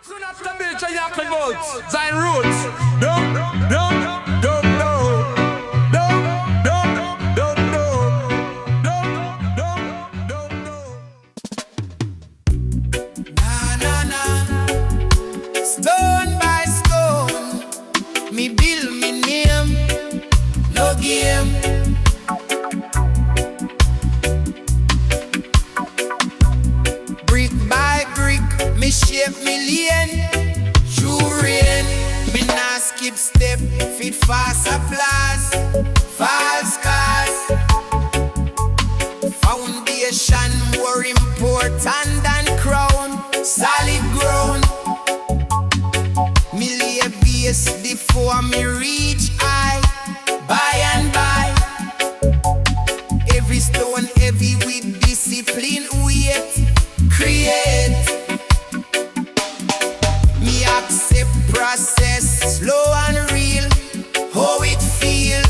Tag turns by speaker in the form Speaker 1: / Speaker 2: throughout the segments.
Speaker 1: Soon after Bill Chayak votes, Zion Roots. Don't know.
Speaker 2: Stone by stone, me build me name, no game. Brick by brick, me shape me lane. True rain, me nah skip step, fit fast applause, false cars. Foundation more important than crown, solid ground. Me lay a base before me reach high, by and by. Every stone heavy with discipline, weight, create. Me accept process, slow and real, how it feel.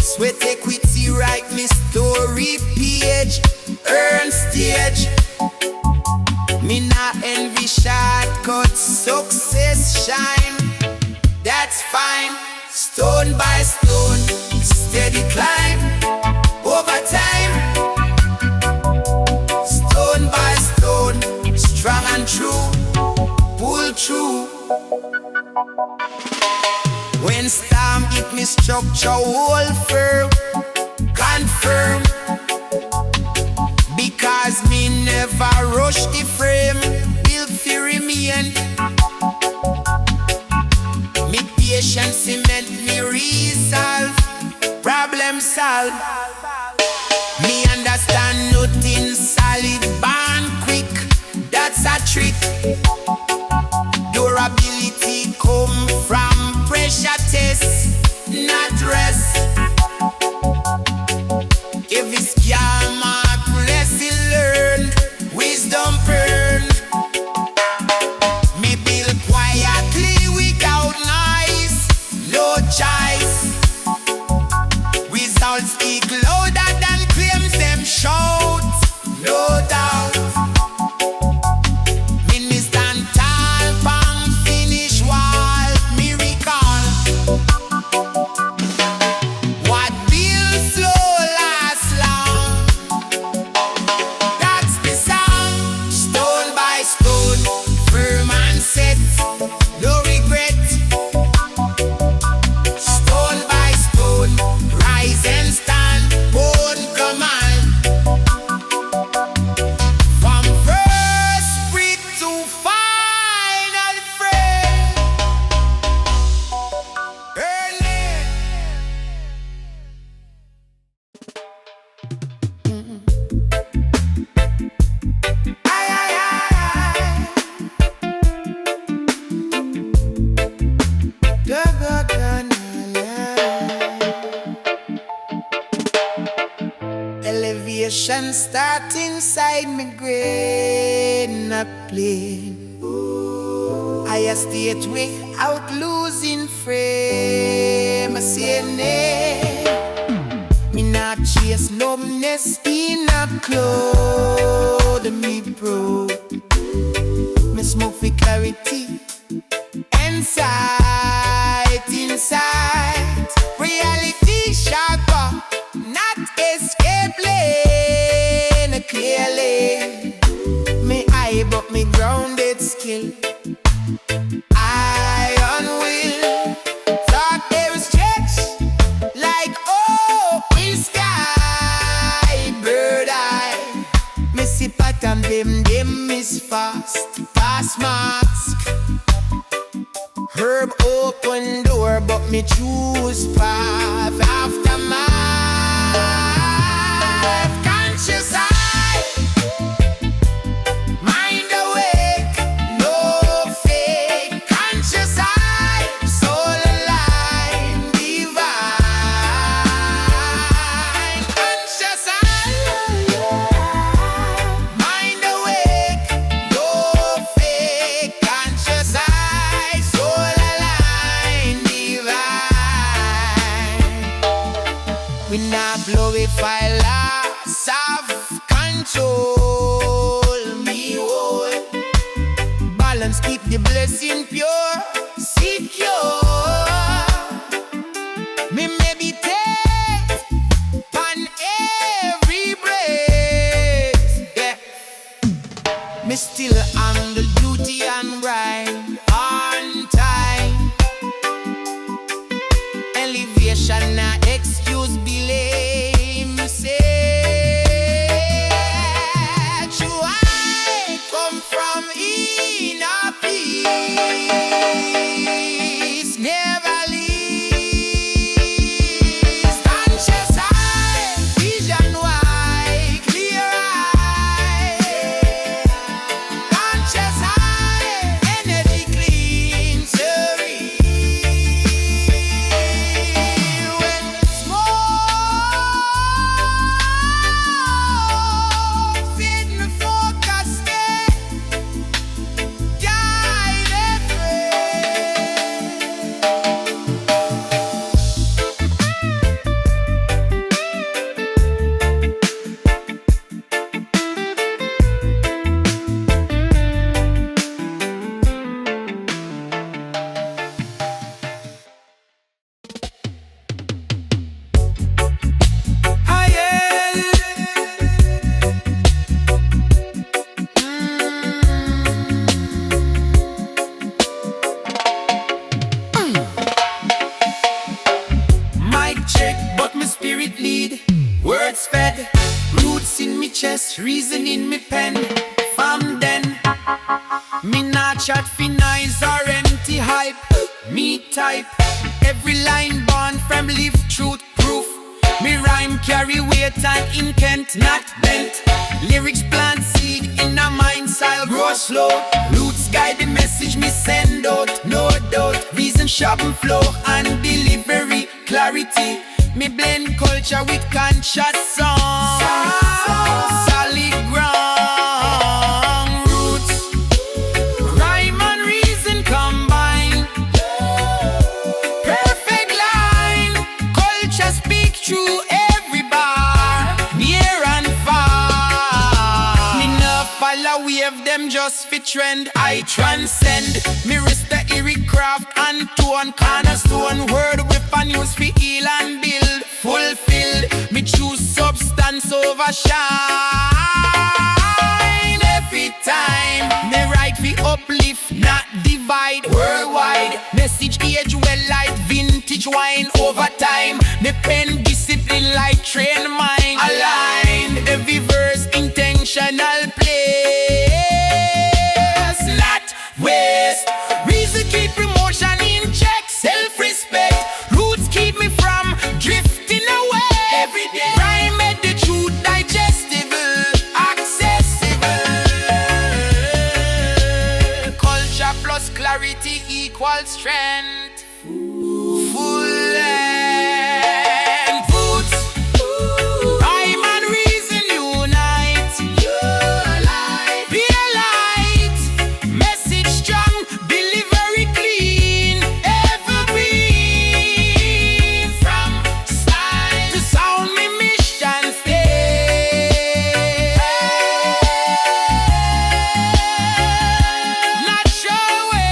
Speaker 2: Sweat equity, write me story page, earn stage. Me nah envy shortcuts, success shine, that's fine. Stone by stone, steady climb, over time. Stone by stone, strong and true, pull through. When storm hit me structure hold firm, confirm. Because me never rush the frame, build fi remain. Me patience cement me resolve, problem solve. Me understand nothing solid, born quick, that's a trick. Durability come from pressure test, not rest. If it's scammer, lesson learned, wisdom earned. Me build quietly without noise, no choice. Results speak louder than claims them shout, no doubt. Me stand tall, palm finish wall, me recall. What builds slow lasts long, that's the sound. Stone by stone, firm and set, no regret. Stone by stone, rise and stand, own command. From first breath to final friend, earn it. Ay, ay, ay. Da, da, da, na, na. Elevation start inside me brain, not plane. I state without losing frame. I say nay. Me not chase numbness in a cloud. Me bro, me smoke for clarity, insight, insight. Reality sharper, not escape lane clearly. Me eye but me grounded skill, iron will. Thought they was stretch like open sky, bird eye. Me see pattern them is fast, pass mask. Herb open door, but me choose path after my conscious eye. Mind awake, no fake. Conscious eye, soul aligned, divine. Conscious eye, mind awake, no fake. Conscious eye, soul aligned, divine. We not glorify loss of control. Me hold balance, keep the blessing pure, secure. Me meditate on every breath, yeah. Me still on the duty and right on time. Elevation na excuse delay. Me say I come from inner peace, never leave. Conscious eye, vision wide, clear eye. Conscious eye, energy clean, serene. When smoke feed me focus, stay guided mic check, but my spirit lead. Words fed, roots in me chest, reason in me pen. From then, me not chat fi nice or empty hype. Me type, every line born from live truth proof. Me rhyme carry weight and intent, not bent. Lyrics plant seed in a mind style, grow slow. Roots guide the message me send out, no doubt. Reason sharp and flow and delivery, clarity. Me blend culture with conscious song. Solid ground, roots, rhyme and reason combine. Perfect line, culture speak through every bar, near and far. Me no follow wave them just fit trend. I transcend, me rest the eerie craft and tone. Cornerstone word weapon use fi heal and build. Fulfilled, me choose substance over shine. Every time, me write fi uplift, not divide. Worldwide, message age well like vintage wine. Over time, me pen discipline like train mind. Aligned, every verse intentional place, not waste. Reason keep emotion in check, self-respect. Roots keep me from drifting away. Every day, rhyme made the truth digestible, accessible. Culture plus clarity equals strength. Full length roots, rhyme and reason unite. Be a light, message strong, delivery clean, evergreen. From style to sound, me mission stay. Natural way.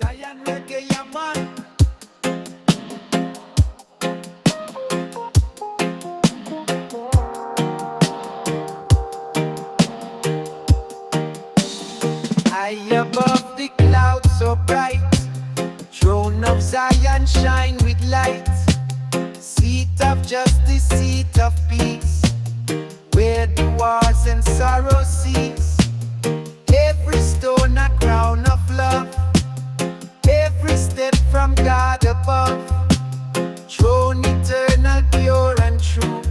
Speaker 2: Giant reggae, yeah, man. High above the clouds so bright, throne of Zion shine with light. Seat of justice, seat of peace, where the wars and sorrow cease. Every stone a crown of love, every step from God above. Throne eternal, pure and true,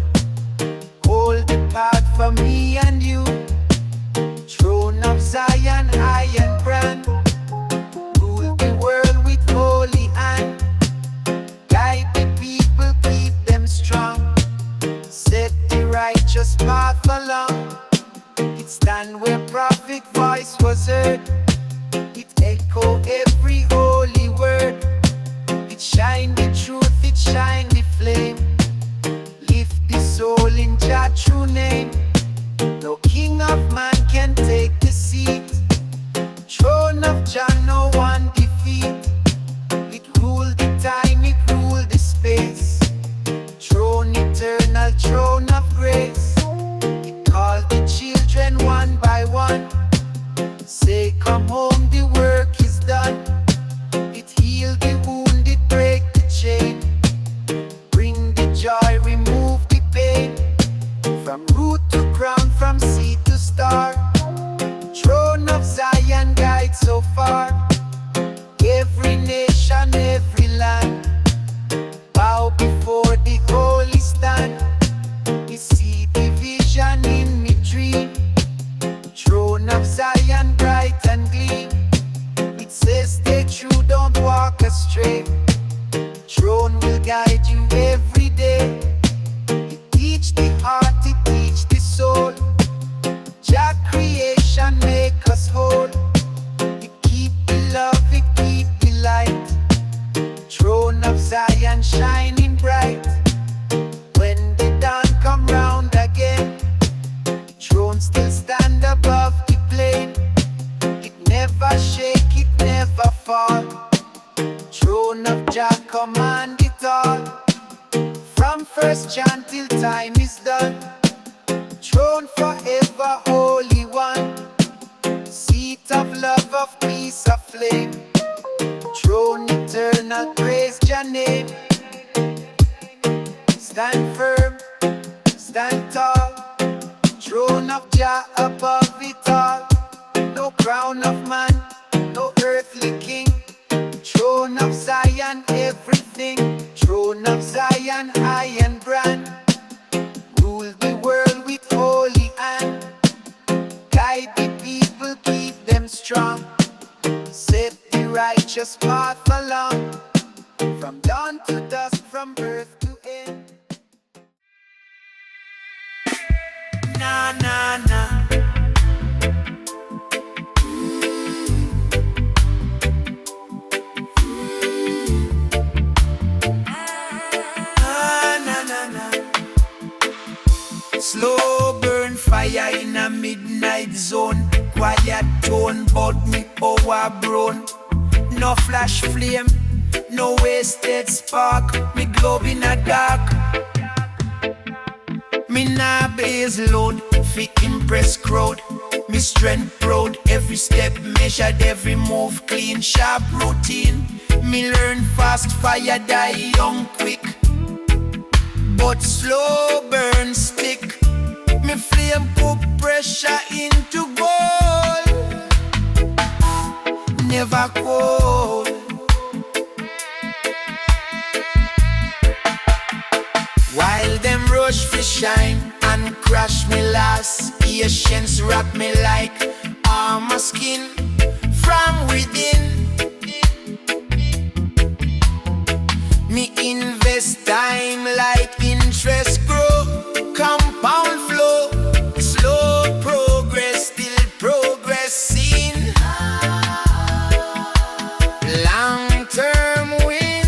Speaker 2: hold the path for me and you. Throne of Zion, high and grand, rule the world with holy hand. Guide the people, keep them strong, set the righteous path along. It stand where prophet voice was heard. It echo every holy word. It shine the truth, it shine the flame. Lift the soul in Jah true name. No king of man can take the seat. Throne of Jah no one defeat. It rule the time, it rule the space. Throne eternal, throne of grace. It call the children one by one. Say come home, the work is done. It heal the wound, it break the chain. Bring the joy, remove the pain. From root to crown, from seed to star. Throne of Zion guide so far. Every nation, every land bow before the holy stand. You see the vision in me dream. Throne of Zion bright and gleam. It says stay true, don't walk astray. Throne will guide you every day. It teach the heart, it teach the soul. Jah creation make us whole. It keep the love, it keep the light. Throne of Zion shining bright. When the dawn come round again, throne still stand above the plain. It never shake, it never fall. Throne of Jah command it all. From first chant till time is done. Throne forever, holy one. Seat of love, of peace, of flame. Throne eternal, praise Jah name. Stand firm, stand tall. Throne of Jah above it all. No crown of man, no earthly king. Throne of Zion, everything. Throne of Zion, high and brand. Rule the world with holy hand. Guide the people, keep them strong. Set the righteous path along. From dawn to dusk, from birth to end. Na na na. Slow burn fire in a midnight zone. Quiet tone, but me overgrown. No flash flame, no wasted spark. Me globe in a dark. Me nah base load, fi impress crowd. Me strength proud, every step measured, every move clean, sharp routine. Me learn fast, fire die young quick. But slow burn stick. Me flame put pressure into gold. Never cold. While them rush for shine and crash me last, patience wrap me like armor skin from within. Me invest time like interest grow, compound flow, slow progress, still progressing. Long-term win.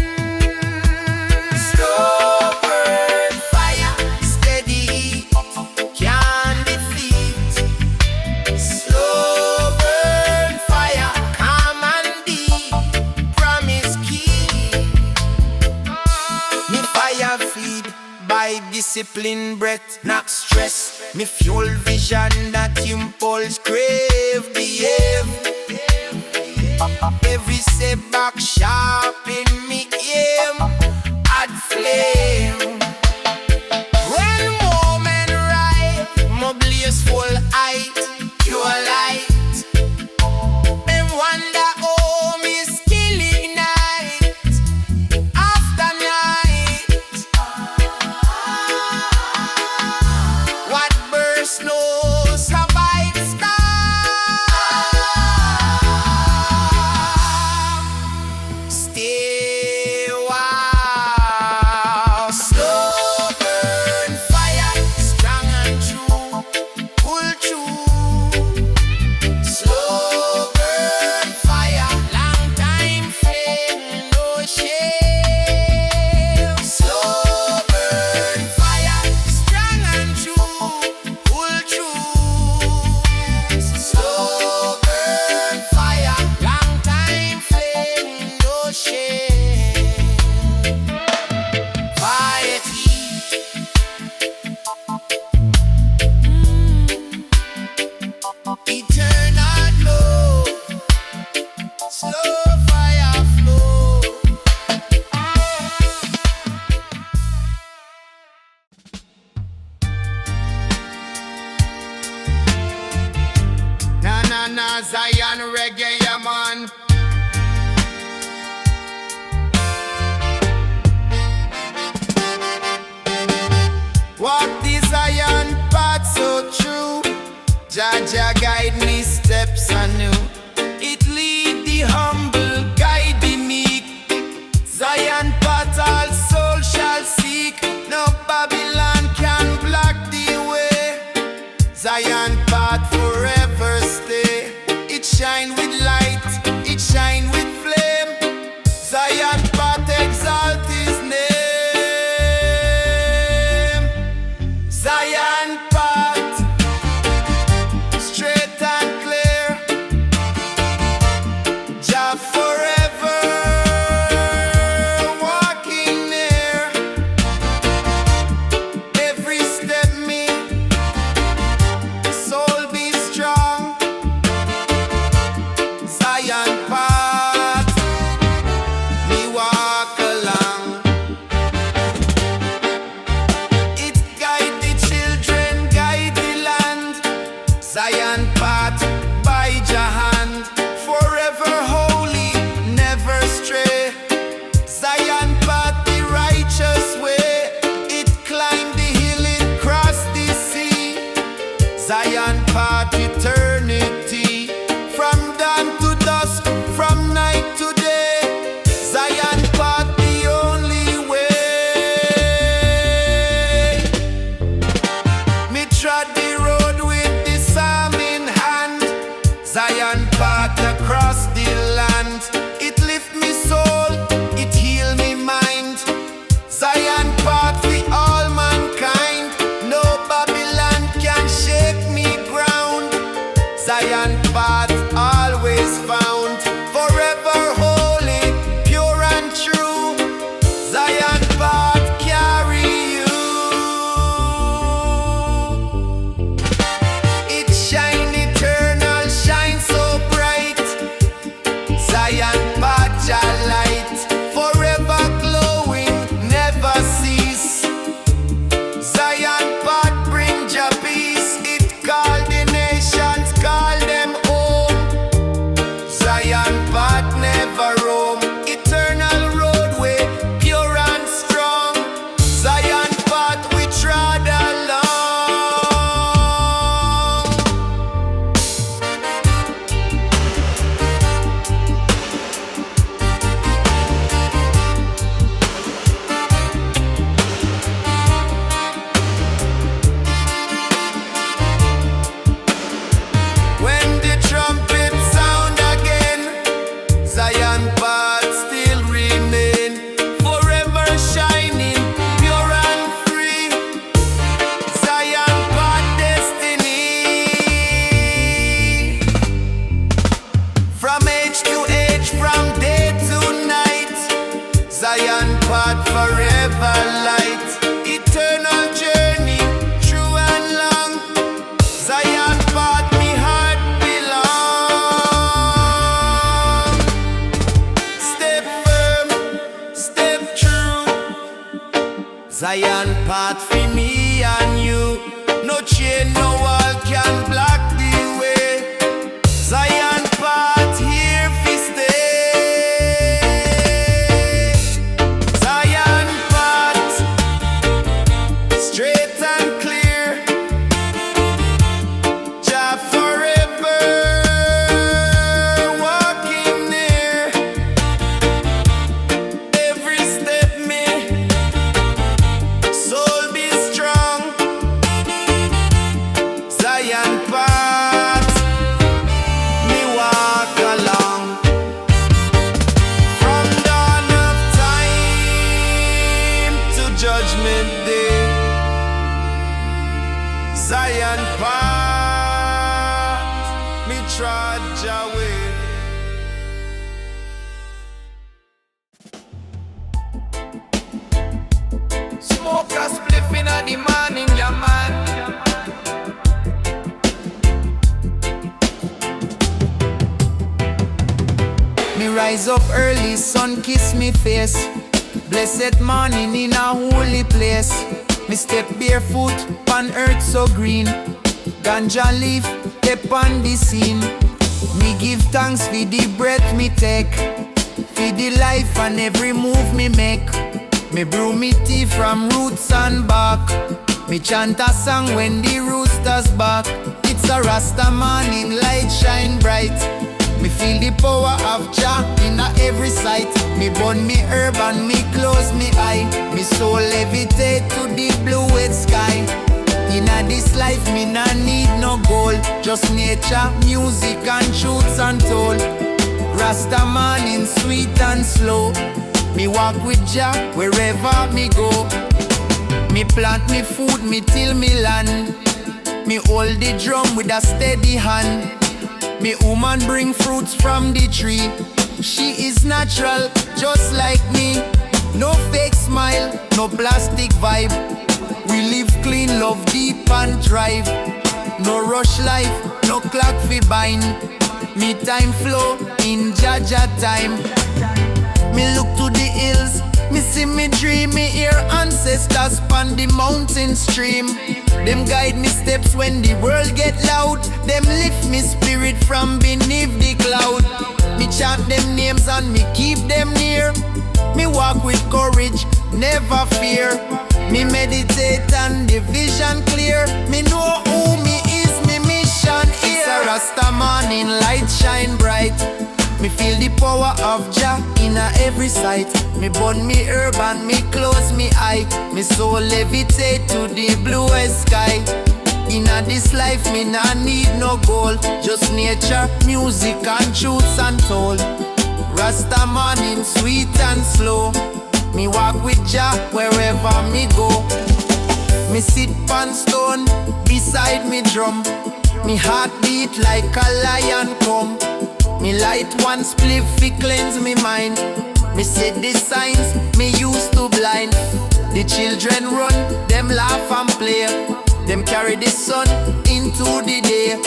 Speaker 2: Slow burn fire, steady heat, can't defeat. Slow burn fire, calm and deep, promise keep. Me fire feed by discipline, breath, not stress. Me fuel vision that impulse crave, behave. Every setback sharpen me aim, add flame. When moment right, my blaze full height, pure light. Them wonder oh me skill ignite after night. What burst no survive storm. Stay wow. Slow burn fire, strong and true, pull through. anew. It lead the humble, guide the meek. Zion path all soul shall seek. No Babylon can block the way. Zion path forever stay. It shine with light, it shine with flame. Zion path exalt his name. Zion path, straight and clear. Jah forever walking near. Every step me, soul be strong. Zion path, me walk along. It guide the children, guide the land. Zion path by Jah hand, forever holy, never stray. Zion path the righteous way. It climb the hill, it cross the sea. Zion path eternity, from dawn to dusk, from night to day. Zion path the only way. Me trod the road with the psalm in hand. Zion path across the land. It lift me soul, it heal me mind. Zion path for all mankind. No Babylon can shake me ground. Zion path always found, forever holy, pure and true. Zion path carry you. It shine eternal, shine so bright. Zion path Jah light, forever glowing, never cease. Zion path bring Jah peace. It call the nations, call them home. Zion path never roam, eternal roadway, pure and strong. Zion path we trod along. When the trumpet sound again, Zion path still remain, forever shining, pure and free. Zion path destiny, from age to age, from day to night. Zion path forever light, eternal journey, true and long. Zion path me heart belong. Step firm, step true. Zion path for me and you. No chain, no wall can block the way. Zion path here fi stay. Zion path, straight and clear. Jah forever walking near. Every step me, soul be strong. Zion path, me walk along. From dawn of time to judgment day. Zion path, me trod Jah way. Smoke a spliff inna the morning, yeah man. Me rise up early, sun kiss me face. Blessed morning in a holy place. Me step barefoot on earth so green. Ganja leaf, step on the scene. Me give thanks for the breath me take, for the life and every move me make. Me brew me tea from roots and bark. Me chant a song when the roosters bark. It's a RASTA Rasta morning light shine bright. Me feel the power of Jah in every sight. Me burn me herb and me close me eye. Me soul levitate to the bluest sky. In this life me nah need no gold, just nature, music and truths untold. Rasta morning sweet and slow. Me walk with Jah wherever me go. Me plant me food, me till me land. Me hold the drum with a steady hand. Me woman bring fruits from the tree. She is natural, just like me. No fake smile, no plastic vibe. We live clean, love deep and thrive. No rush life, no clock fi bind. Me time flow in Jaja time. Me look to the hills, me see me dream. Me hear ancestors span the mountain stream. Them guide me steps when the world get loud. Them lift me spirit from beneath the cloud. Me chant them names and me keep them near. Me walk with courage, never fear. Me meditate and the vision clear. Me know who me is, me mission here. It's a Rasta morning light shine bright. Me feel the power of Jah in every sight. Me burn me herb and me close me eye. Me soul levitate to the bluest sky. In this life me nah need no gold, just nature, music and truths untold. Rasta morning sweet and slow. Me walk with Jah wherever me go. Me sit on stone beside me drum. Me heart beat like a lion come. Me light one spliff fi cleanse me mind. Me see the signs me used to blind. The children run, them laugh and play. Them carry the sun into the day.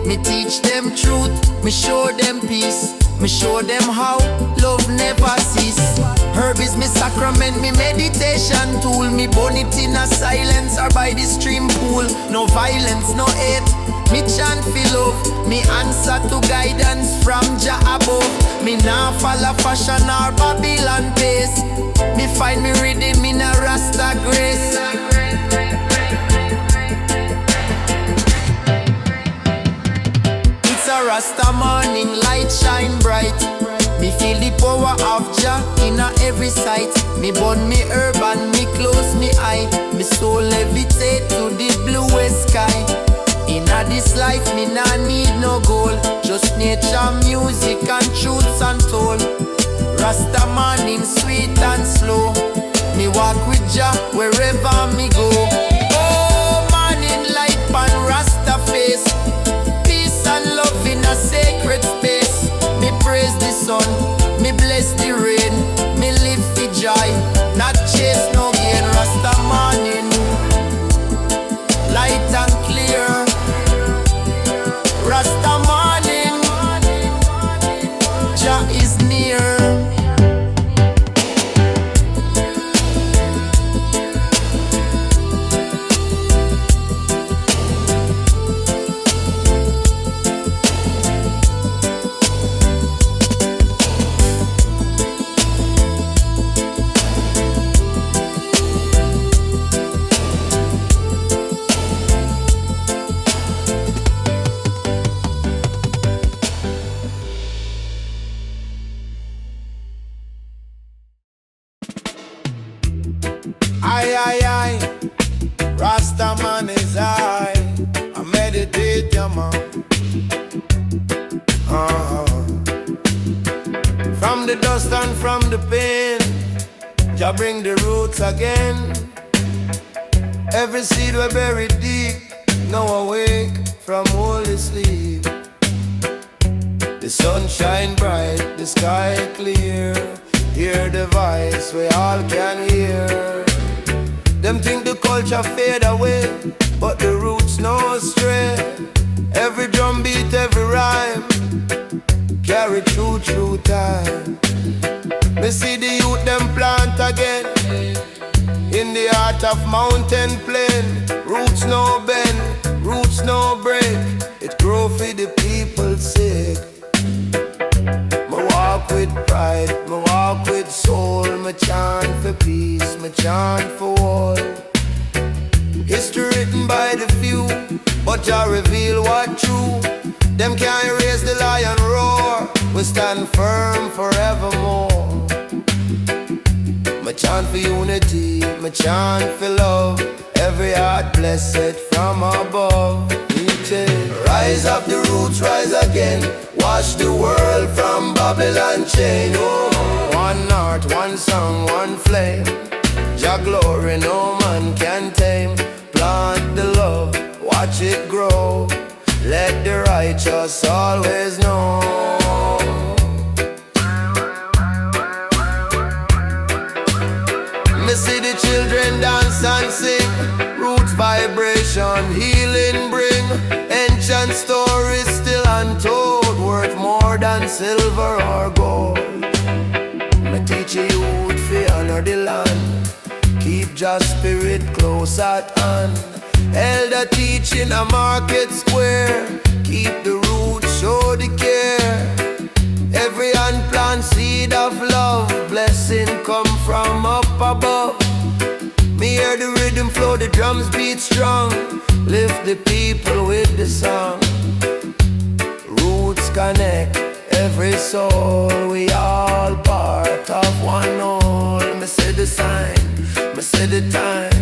Speaker 2: Me teach them truth, me show them peace. Me show them how love never cease. Herb is me sacrament, me meditation tool. Me burn it in a silence or by the stream pool. No violence, no hate, me chant for love. Me answer to guidance from Jah above. Me nah follow fashion or Babylon pace. Me find me rhythm in a Rasta grace. It's a Rasta morning light shine bright. Me feel the power of Jah in every sight. Me burn me herb and me close me eye. Me soul levitate to the bluest sky. In this life me nah need no gold, just nature, music and truths untold. Rasta morning sweet and slow. Me walk with Jah wherever me go. Oh, morning light pan Rasta face. Peace and love in a sacred space. Me praise the sun, me bless the rain. Me live for joy, not chase no gain. Rasta morning, light and clear. Rasta morning, Jah is near. Aye, Rasta man is I meditate, yeah, man. From the dust and from the pain, Jah bring the roots again. Every seed we buried deep, now awake from holy sleep. The sun shine bright, the sky clear. Hear the voice we all can hear. Them think the culture fade away, but the roots no stray. Every drum beat, every rhyme, carry through time. Me see the youth them plant again, in the heart of mountain plain. Roots no bend, roots no break. It grow for the people's sake. Me walk with pride, me walk with soul. Me chant for peace, me chant for all. History written by the few, but Jah reveal but true. Them can't erase the lion roar. We stand firm forevermore. My chant for unity, my chant for love. Every heart blessed from above. Rise up the roots, rise again. Wash the world from Babylon chain. Oh, one heart, one song, one flame. Jah glory no man can tame. Plant the love, watch it grow. Let the righteous always know. Me see the children dance and sing. Roots vibration, healing bring. Ancient stories still untold, worth more than silver or gold. Me teach you youth fi honor the land. Keep Jah's spirit close at hand. Elder teaching a market square. Keep the roots, show the care. Every hand plant seed of love. Blessing come from up above. Me hear the rhythm flow, the drums beat strong. Lift the people with the song. Roots connect every soul. We all part of one whole. Me say the sign, me say the time.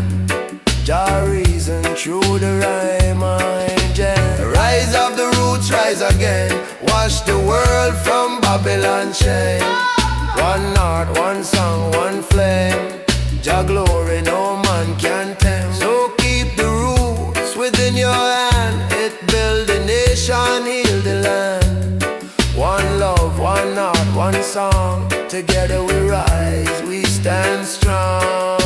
Speaker 2: Jah reason through the rhyme and jam. Rise of the roots, rise again. Wash the world from Babylon chain. One heart, one song, one flame. Jah glory no man can tame. So keep the roots within your hand. It build the nation, heal the land. One love, one heart, one song. Together we rise, we stand strong.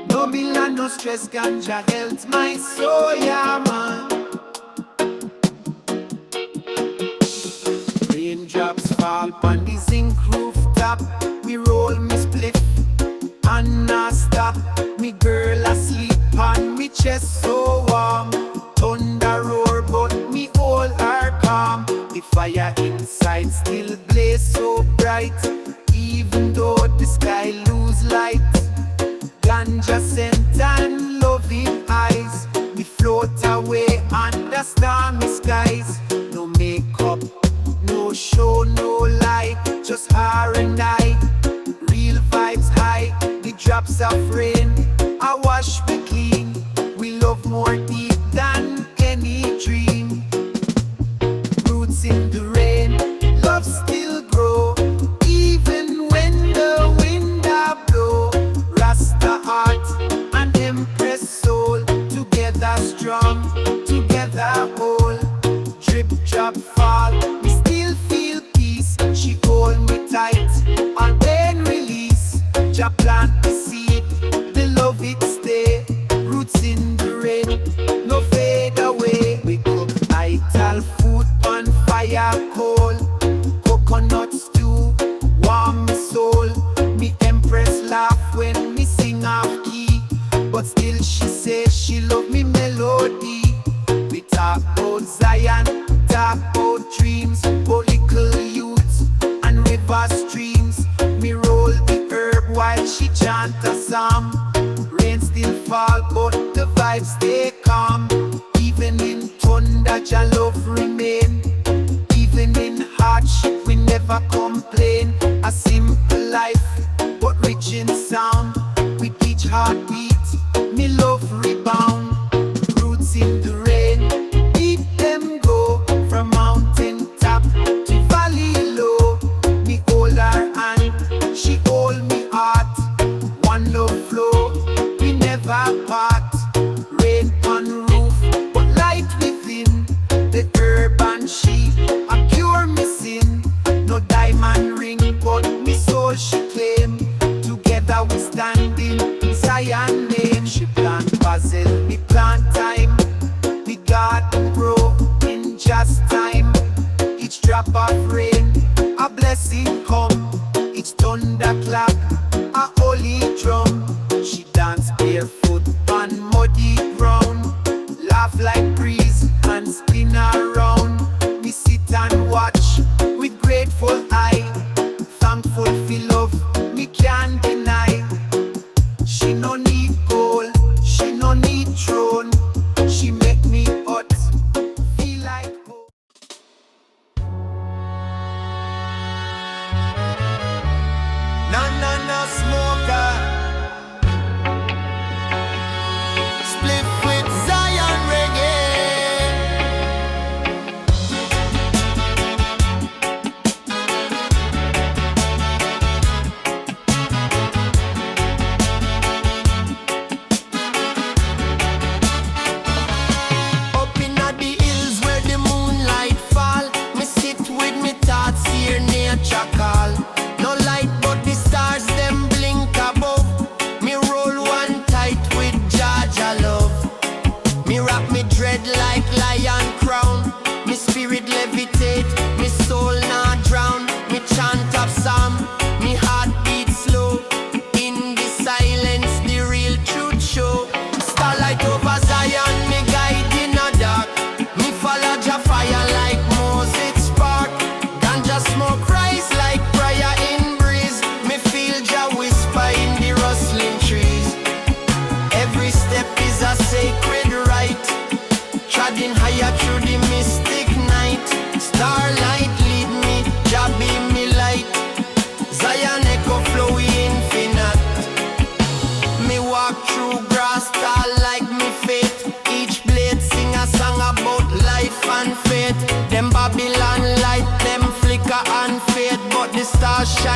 Speaker 3: No bill and no stress, ganja health my soul, yeah man. Raindrops fall on the zinc rooftop. We roll me split and not stop. Me girl asleep on me chest so warm. Thunder roar but me all are calm. The fire inside still blaze so bright. Even though the sky lose light, ganja scent and loving eyes. We float away under stormy skies. No makeup, no show, no light. Just her and I, real vibes high. The drops of rain, I wash me clean. We love more deep than any dream. Roots in the rain, love still grow. Even when the wind a blow. Rasta heart and Empress soul. Together strong, together whole. Drip, drop, fall, we still feel peace. She hold me tight and then release. Jah plant the seed, the love it stay. Roots in the rain, no fade away. We cook vital food on fire coal. Coconut stew, warm me soul. Me Empress laugh when me sing off key. But still she say she love me melody. We talk about Zion, talk about dreams. About little youths and river streams. Me roll the herb while she chant a psalm. Rain still fall but the vibes stay calm. Even in thunder Jah love remain. Even in hardship we never complain. A simple life but rich in sound. With each heartbeat me love rebound. Roots in the rain, keep them go. From mountain top to valley low. Me hold her hand, she hold me heart. One love flow, we never part. Rain on roof, but light within. The herb and she a cure me sin. No diamond ring, but me soul she claim. Together we standing in Zion.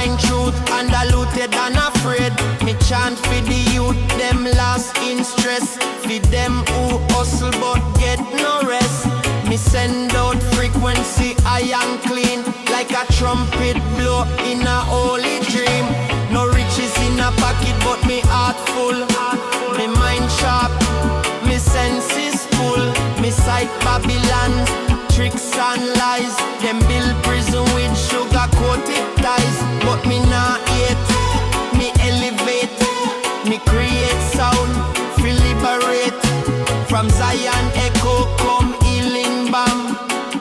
Speaker 2: find truth, undiluted and afraid. Me chant for the youth, them lost in stress. For them who hustle but get no rest. Me send out frequency high and clean, like a trumpet blow in a holy dream. No riches in a pocket but me heart full. Me mind sharp, me senses full. Me sight Babylon, tricks and lies. Them build prison with sugar-coated ties. But me not yet, me elevate. Me create sound, feel liberate. From Zion echo come healing balm.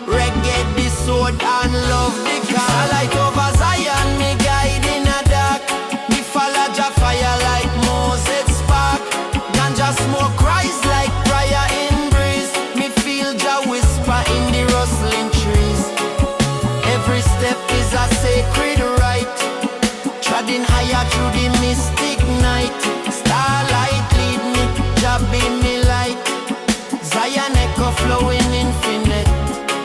Speaker 2: Reggae the sword and love the car. Starlight over Zion, me guide in a dark. Me follow Jah fire like Moses spark. Ganja smoke rise like prayer in breeze. Me feel Jah whisper in the rustling trees. Every step is a sacred rite, treading higher through the mystic night. Starlight lead me, Jah be me light. Zion echo flowing infinite.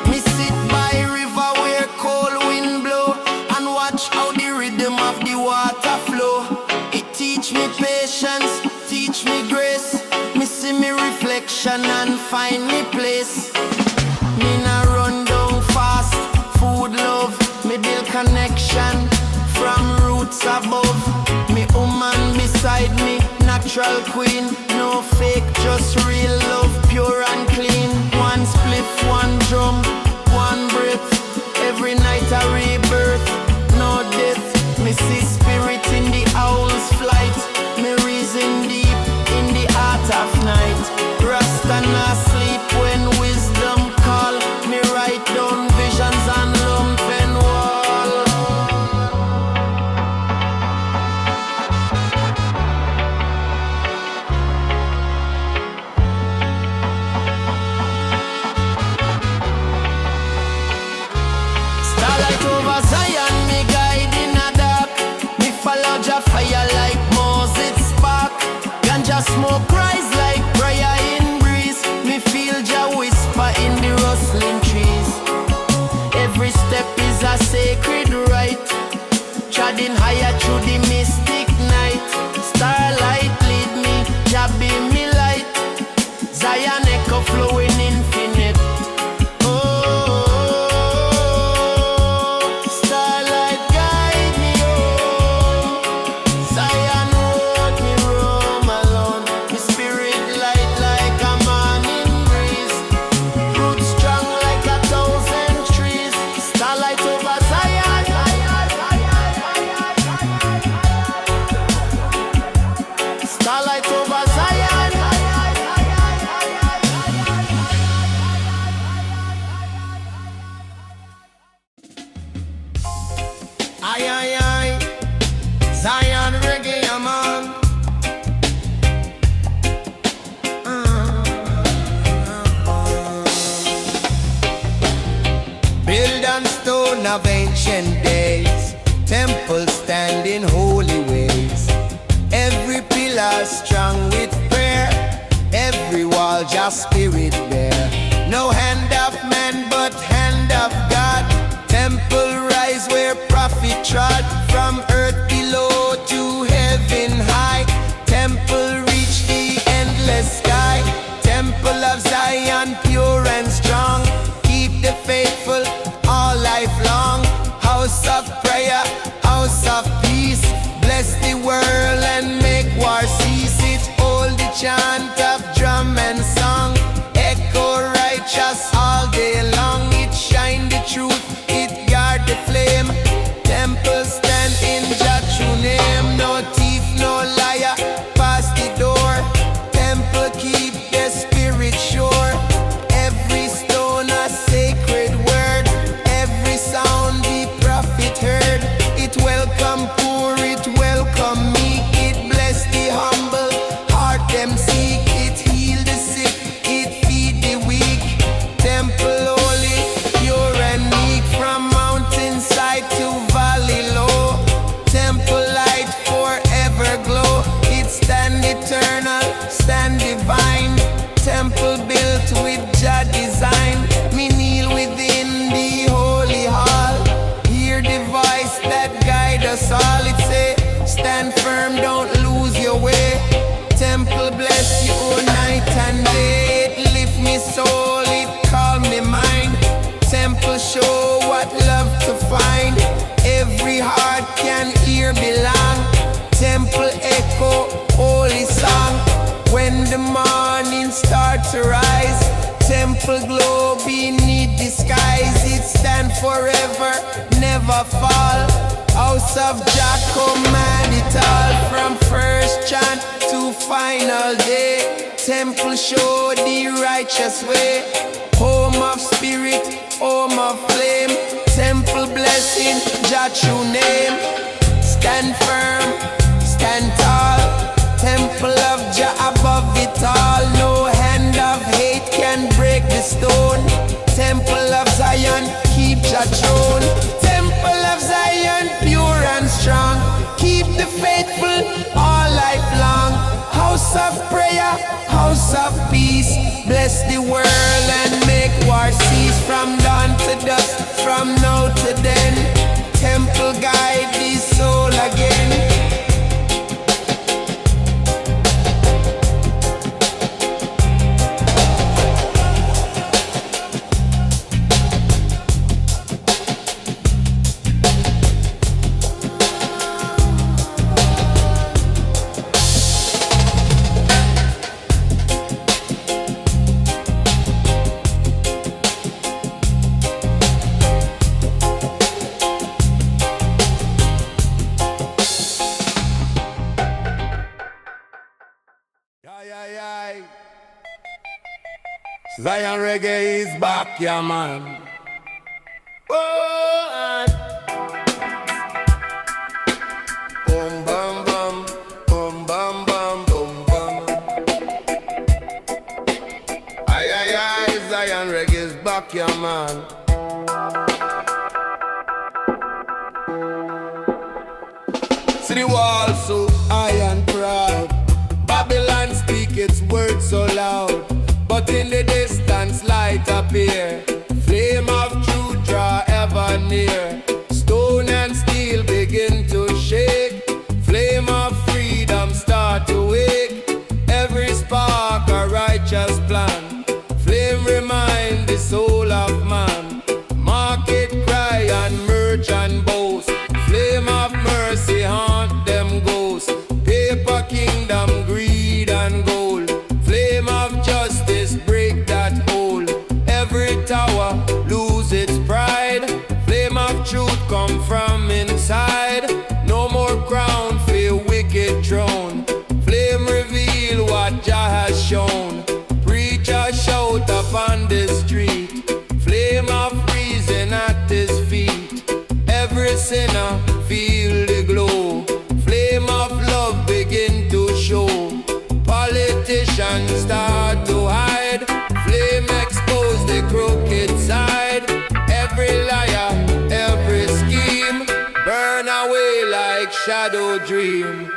Speaker 2: Me sit by river where cold wind blow, and watch how the rhythm of the water flow. It teach me patience, teach me grace. Me see me reflection and find me place. Me nah run down fast, food love. Me build connection from roots above. Me woman beside me, natural queen. No fake, just real love, pure and clean. One spliff, one drum, one breath. Every night a rebirth, no death. Me see spirit in the owl's flight. Me reason deep in the heart of night. Rasta not sleep when wisdom call. Me write down visions and lumpen wall. Starlight over Zion, me guide in a dark. Me follow Jah fire like Moses spark. Ganja smoke rise like prayer in breeze. Me feel Jah whisper in the rustling trees. Every step is a sacred rite, treading higher through the mystic night. Starlight lead me, Jah be me light. Zion echo flowing infinite. Starlight guide me home. Zion road me roam alone. Me spirit light like a morning breeze. Roots strong like 1,000 trees. Starlight over Zion. Starlight over Zion. Aye, aye, aye. Zion reggae, I'm on. Build on stone of ancient days, temple stand in holy ways. Every pillar strong with prayer, every wall just spirit bear. No hand of man but hand of God. Temple rise where prophet trod, from earth below to heaven high. Temple reach the endless sky. Temple of Zion pure and strong, keep the faithful all life long. House of prayer, house of peace, bless the world and make war cease. It hold the chant of drum and song, echo righteous all day long. It shine the truth, it guard the flame. Temple stand temple glow beneath the skies. It stand forever, never fall. House of Jah command it all. From first chant to final day, temple show the righteous way. Home of spirit, home of flame, temple blessing, Jah true name. Stand firm, stand tall, temple of Jah above it all. No hand of hate can break the stone. Temple of Zion, keep Jah throne. Temple of Zion, pure and strong, keep the faithful all life long. House of prayer, house of peace, bless the world and make war cease. From dawn to dusk, from now to then, temple guide the soul again.
Speaker 3: Zion Reggae is back, yeah man. Oh, boom bum bum, boom bum bum, boom bum. Aye aye aye, Zion Reggae is back, yeah man. See the wall so high and proud. Babylon speak its words so loud. But in the distance light appear, flame of truth draw ever near. Stone and steel begin to shake, flame of freedom start to wake. Every spark a righteous plan, flame remind the soul of man. Market cry and merch and boast, flame of mercy haunt them ghosts. Paper kingdom greed and gold, flame of justice break that hold. Every tower lose its pride, flame of truth come from inside. No more crown for a wicked throne, flame reveal what Jah has shown. Preacher shout upon the street, flame of reason at his feet. Every sinner feel the glow, flame of love begin to show. Politicians start to hide, flame expose the crooked side. Every liar, every scheme burn away like shadow dream.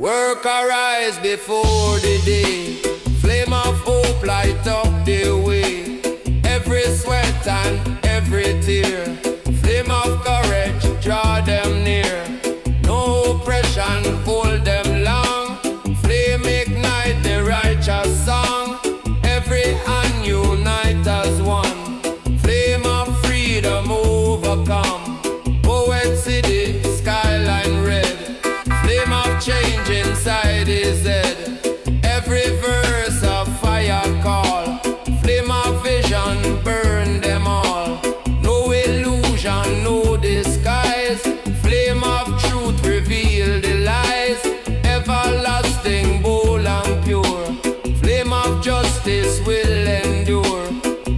Speaker 3: Work arise before the day, flame of hope light up the way. Every sweat and every tear, flame of courage draw them near. No oppression hold them long, flame ignite the righteous song. Every hand unite as one, flame of freedom overcome. Poet city, skyline red, flame of change inside his head. Every verse a fire call, flame of vision burn them all. No illusion, no disguise, flame of truth reveal the lies. Everlasting, bold and pure, flame of justice will endure.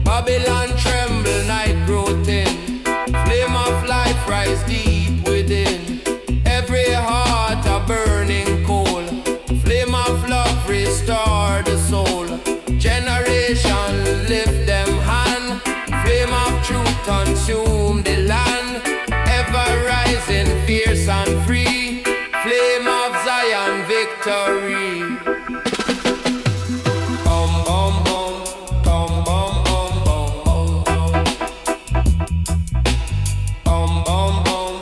Speaker 3: Babylon tremble, night grow thin, flame of life rise deep within. Every heart a burning coal, flame of love restore the soul. Generation lift them hand, flame of truth consume the land. Ever rising fierce and free, flame of Zion victory. Bum bum bum, bum bum bum bum bum. Bum bum bum,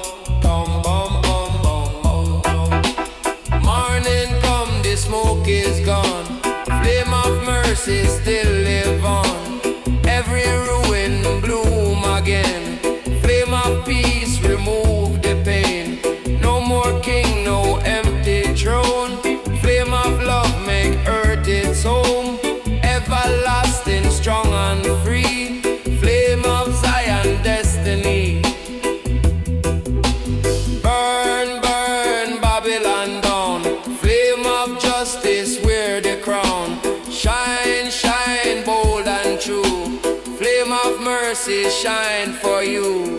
Speaker 3: bum bum bum bum bum. Morning come, the smoke is gone, flame of mercy still live on. Every ruin bloom again.
Speaker 4: again. Flame of peace, remove the pain. No more king, no empty throne. Flame of love, make earth its home. Everlasting, strong and free. Flame of Zion, destiny. Burn, burn, Babylon down. Flame of justice, wear the crown. Shine, shine, bold and true. Flame of mercy, shine for you.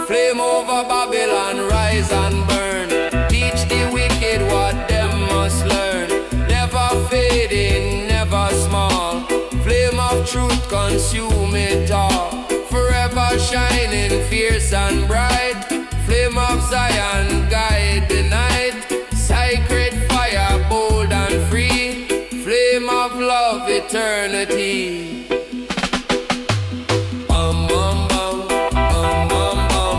Speaker 4: Flame over Babylon, rise and burn. Teach the wicked what them must learn. Never fading, never small. Flame of truth, consume it all. Forever shining, fierce and bright. Flame of Zion, guide the night. Sacred fire, bold and free. Flame of love, eternity. Bum, bum, bum, bum, bum, bum,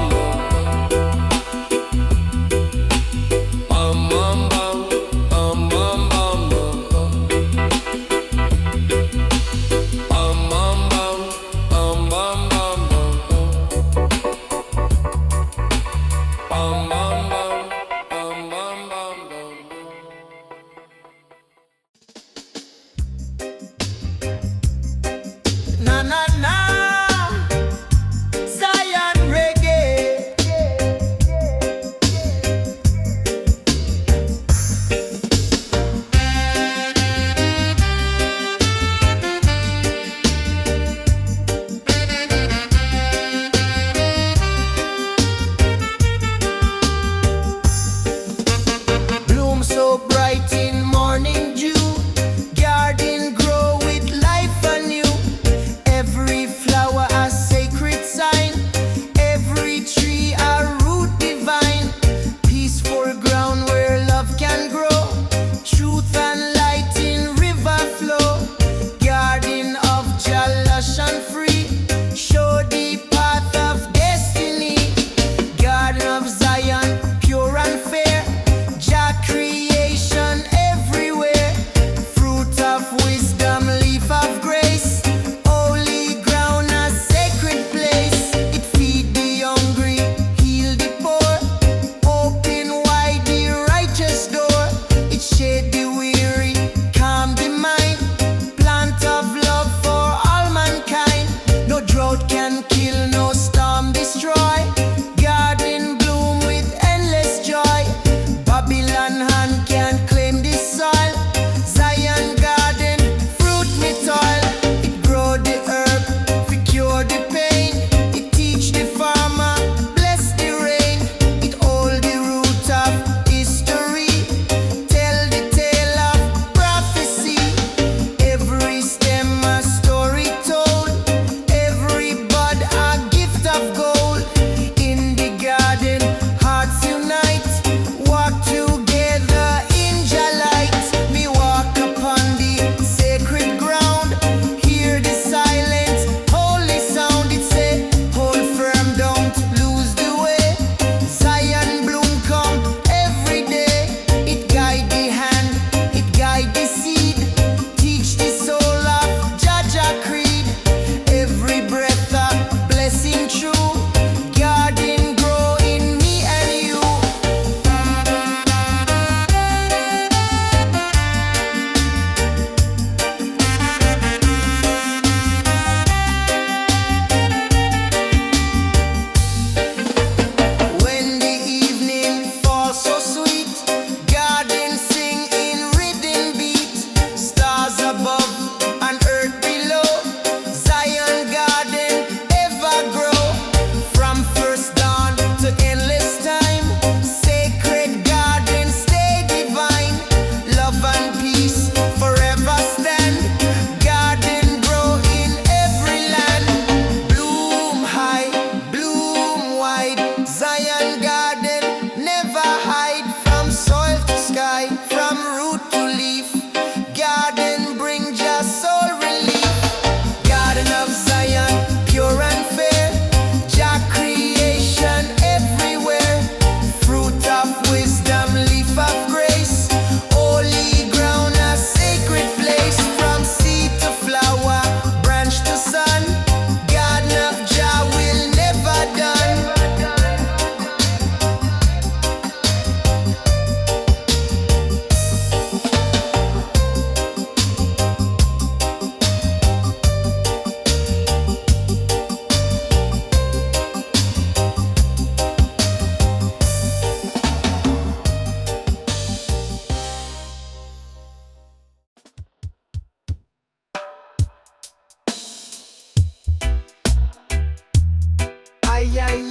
Speaker 4: bum, bum, bum, bum, bum, bum, bum, bum, bum, bum, bum, bum, bum, bum.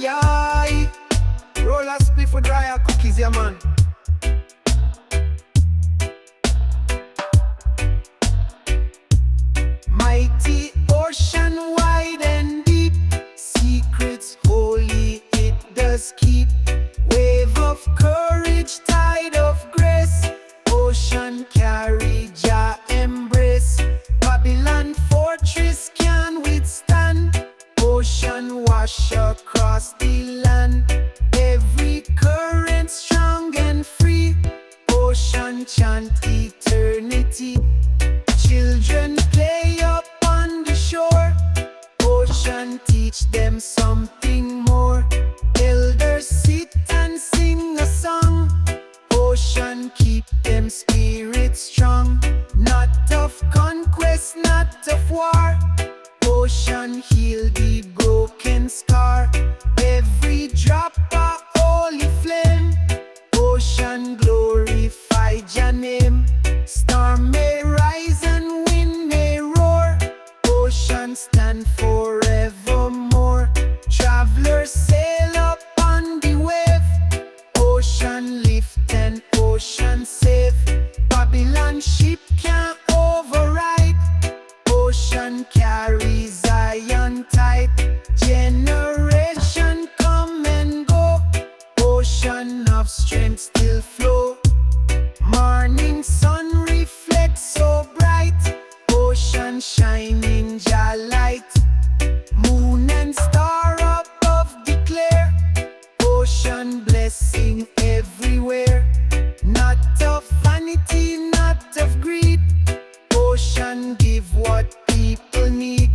Speaker 3: aye. Roll a spliff with dry cookies, yeah man. Mighty ocean wide and deep, secrets holy it does keep. Wave of courage, tide of grace, ocean carry Jah embrace. Babylon fortress can withstand, ocean wash across the land. Every current strong and free, ocean chant eternity. Children play up on the shore, ocean teach them something more. Elders sit and sing a song, ocean keep them spirits strong. Not of conquest, not of war, ocean heal the broken scar. Every drop a holy flame, ocean glorify Jah name. Storm may rise and wind may roar, ocean stand forevermore. Travelers sail up on the wave, ocean lift and ocean save. Babylon ship can't override, ocean carry Zion tight. Generation come and go, ocean of strength still flow. Morning sun reflects so bright, ocean shining Jah light. Moon and star above declare, ocean blessing everywhere. Not of vanity, not of greed, ocean give what people need.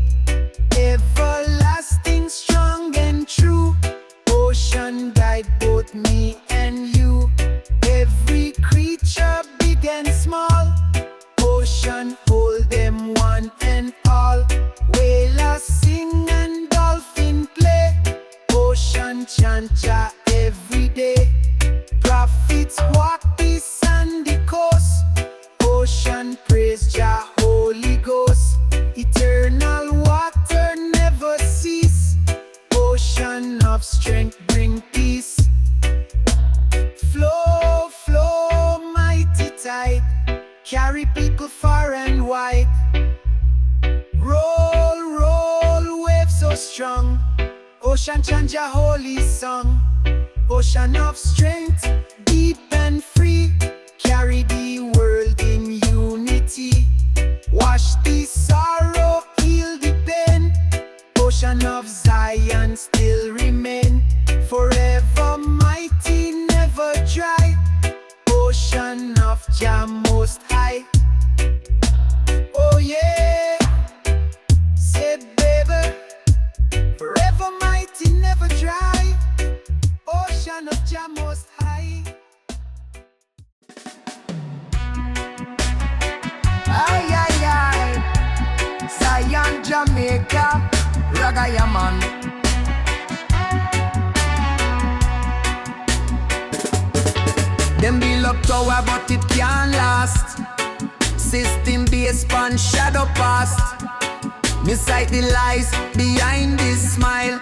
Speaker 3: Everlasting, strong and true, ocean guide both me and you. Every creature big and small, ocean hold them one and all. Whalers sing and dolphin play, ocean chant Jah every day. Prophets walk the sandy coast, ocean praise Jah Holy Ghost. Eternal water never cease, ocean of strength bring peace. Flow, flow, mighty tide, carry people far and wide. Roll, roll, waves so strong, ocean chant Jah holy song. Ocean of strength, deep and free, carry the world in unity. Wash the sorrow, heal the pain, ocean of Zion still remain. Forever mighty, never dry, ocean of Jah most high. Oh yeah, said baby, forever mighty, never dry, ocean of Jah most high.
Speaker 2: Ay, ay, ay, Zion, Jamaica, Reggae man. Them build up tower but it can't last. System based on shadow past. Me sight the lies behind this smile.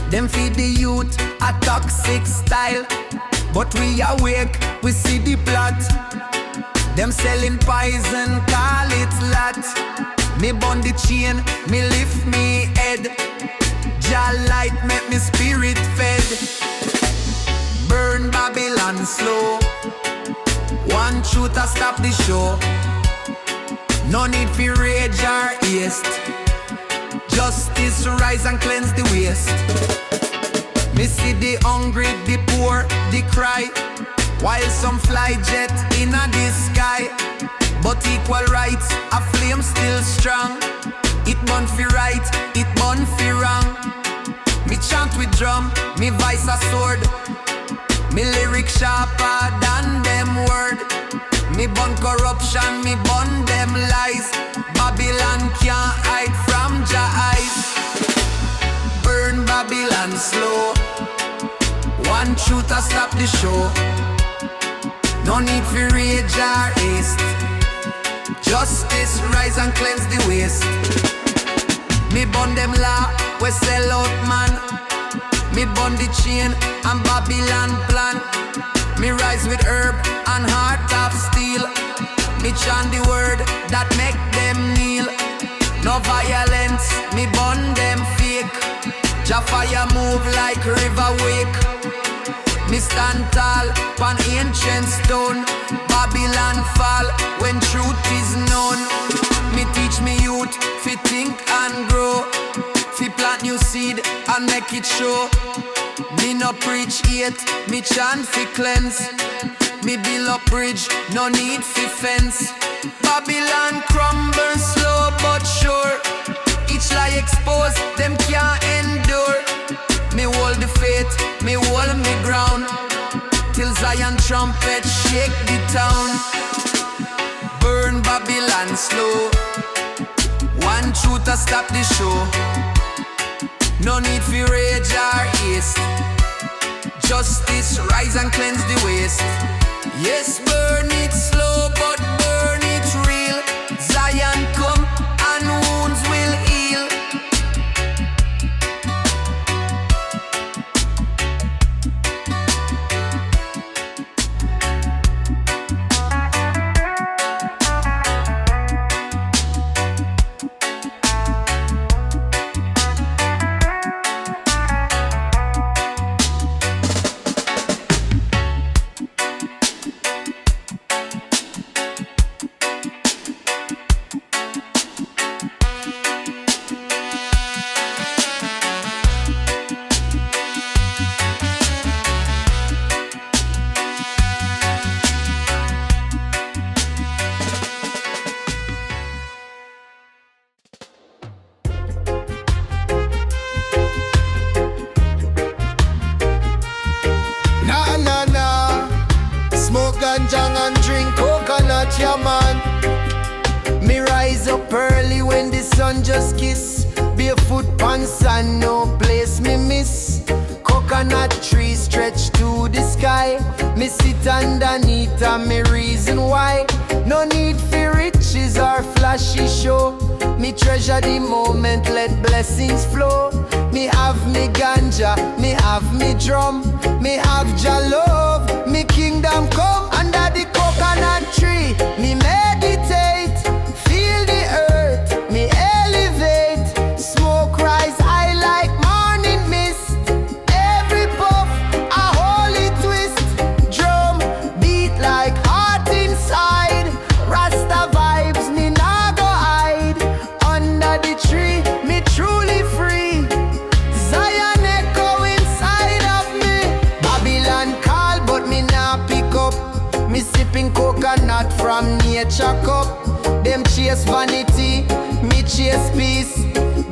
Speaker 2: Them feed the youth a toxic style. But we awake, we see the plot. Them selling poison, call it lot. Me bun the chain, me lift me head. Jah light make me spirit fed. Burn Babylon slow. One shooter stop the show. No need for rage or haste. Justice rise and cleanse the waste. Me see the hungry, the poor, the cry. While some fly jet in the sky. But equal rights, a flame still strong. It burn for right, it burn for wrong. Me chant with drum, me voice a sword. Me lyric sharper than them word. Me burn corruption, me burn them lies. Babylon can't hide from Jah eyes. Burn Babylon slow. One shooter stop the show. No need for rage or haste. Justice rise and cleanse the waste. Me burn them law, we sell out man. Me burn
Speaker 4: burn the chain and Babylon plan. Me rise with herb and heart of steel. Me chant the word that make them kneel. No violence, me burn them fake. Jah fire move like river wake. Me stand tall pan ancient stone. Babylon fall when truth is known. Me teach me youth fi think and grow, fi plant new seed and make it show. Me no preach hate, me chant fi cleanse. Me build up bridge, no need fi fence. Babylon crumble slow but sure. Each lie exposed, them can't endure. Me hold the faith, me hold me ground, till Zion trumpet shake the town. Burn Babylon slow. One truth to stop the show. No need for rage or haste. Justice rise and cleanse the waste. Yes, burn it slow, but burn it real. Zion come and wounds will heal.
Speaker 3: And drink coconut, yeah man. Me rise up early when the sun just kiss. Barefoot pants and no place me miss. Coconut tree stretch to the sky. Me sit underneath and me reason why. No need for riches or flashy show. Me treasure the moment, let blessings flow. Me have me ganja, me have me drum. Me have Jah love, me kingdom come. Under the coconut tree, me meditate. Feel the earth, me elevate. Smoke rise high like morning mist. Every puff, a holy twist. Drum beat like heart inside. Rasta vibes, me nah go hide. Under the tree, me truly free. Zion echo inside of me. Babylon call, but me nah pick up. Me sipping coconut from nature cup. Them chase vanity, me chase peace.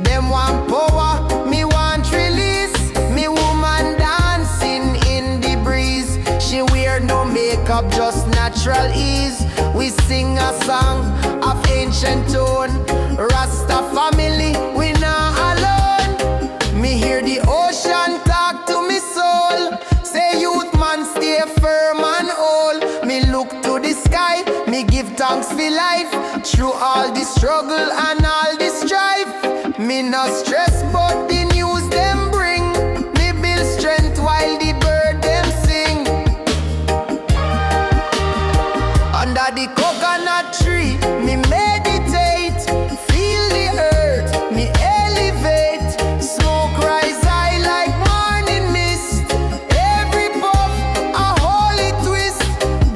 Speaker 3: Them want power, me want release. Me woman dancing in the breeze. She wear no makeup, just natural ease. We sing a song of ancient tone. Rasta family, we not alone. Me hear the ocean talk to me soul. Say youth man stay firm and whole. Me look to the sky, me give thanks for life. Through all the struggle and all the strife. Me no stress but the news them bring. Me build strength while the bird them sing. Under the coconut tree, me meditate. Feel the earth, me elevate. Smoke rise high like morning mist. Every puff, a holy twist.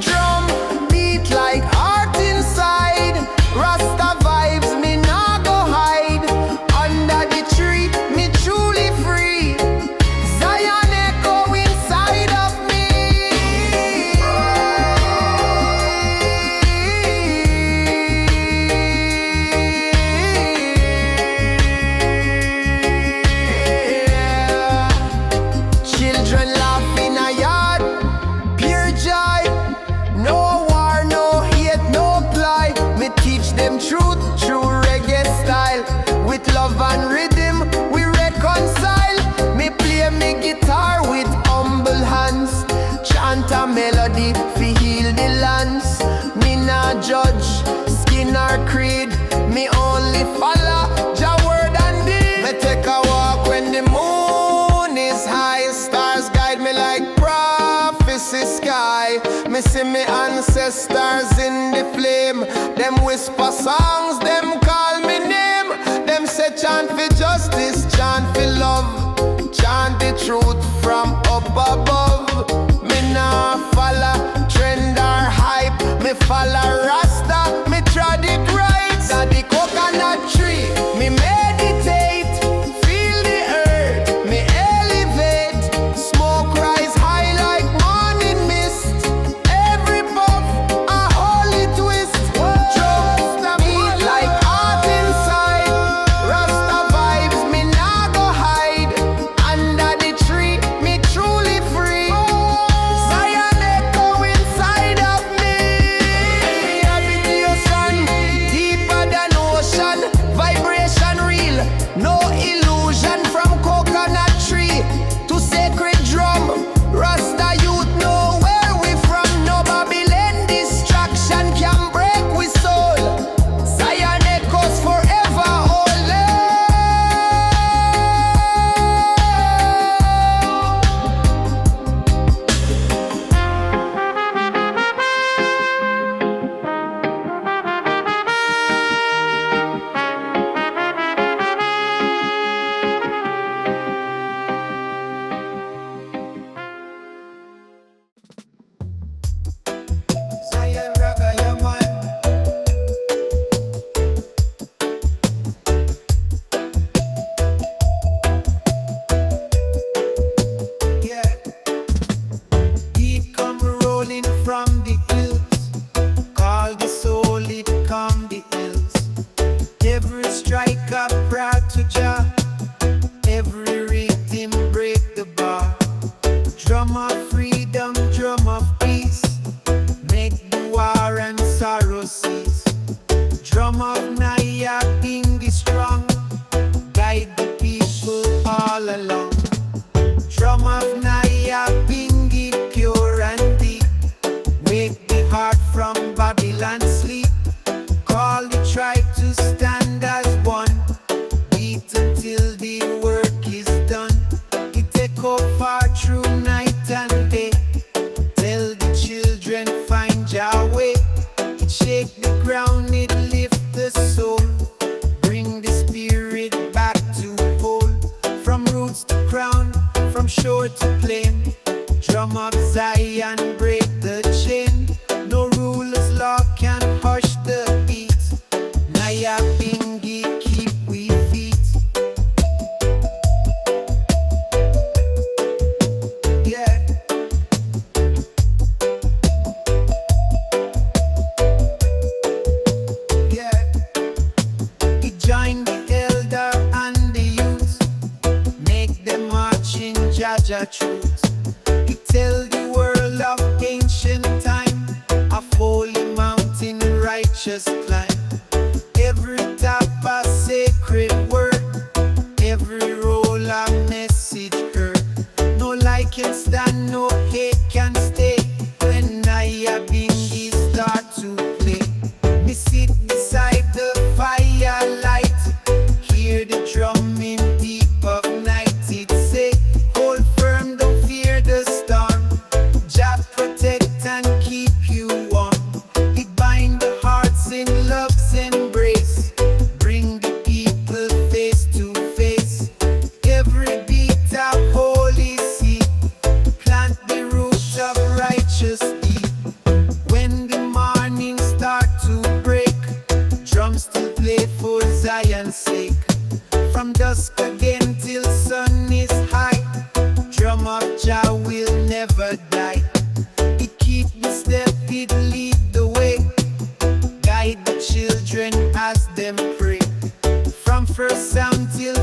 Speaker 3: Drum beat like heart inside. Rasta vibes, me nah go hide. Under the tree. Me see me ancestors in the flame. Them whisper songs, them call me name. Them say chant for justice, chant for love, chant the truth from up above. Me nah follow trend or hype. Me follow Rasta, me trod it right. That the coconut tree, me meditate. Feel the earth, me elevate. Smoke rise high like morning mist. Every puff a holy twist. Drums that beat like art inside. Rasta vibes, me nah go hide. Under the tree, me truly free. Zion echo inside of me. Habitation, deeper than ocean. Vibration real, no illusion. From coconut tree to sacred drum. Rasta youth know where we from. No Babylon distraction can break we soul. Zion echoes forever holy. Zion Raga, yeah, man. Yeah. Heat come rolling from the hills. Call the soul, it come the hills. Every strike up proud to Jah. Every rhythm break the bar. Drum of freedom, drum of peace. Make the war and sorrow cease. Drum of Nyabinghi strong. Guide the people all along. Drum of Nyabinghi pure and deep. Wake the heart from Babylon sleep. Call the tribe to stand as one. Beat until the work is done. It echo far through night and day. Tell the children find your way. It shake the ground, it lift the soul. Bring the spirit back to whole. From roots to crown, from shore to plain. Drum of Zion break the chain. No ruler's law can hush the beat. Nyabinghi keep we feet. Yeah. Yeah. He joined the elder and the youth. Make them march in Jaja truth. He tell the world of ancient time. A holy mountain righteous climb. Every tap a sacred word. Every roll a message heard. No lie can stand, no hate can stay. When Nyabinghi start to play, me sit beside the firelight. Hear the drumming deep of night. It say, hold firm, don't fear the storm. Jah protect and keep you warm. It bind the hearts in love's embrace. Bring the people face to face. Every beat a holy seed. Plant the roots of righteous deed. When the morning start to break, drums still play for Zion's sake. From dusk again till sun is high. Drum of Jah will never die. It keep the step, it lead the way. Guide the children as them pray. From first sound till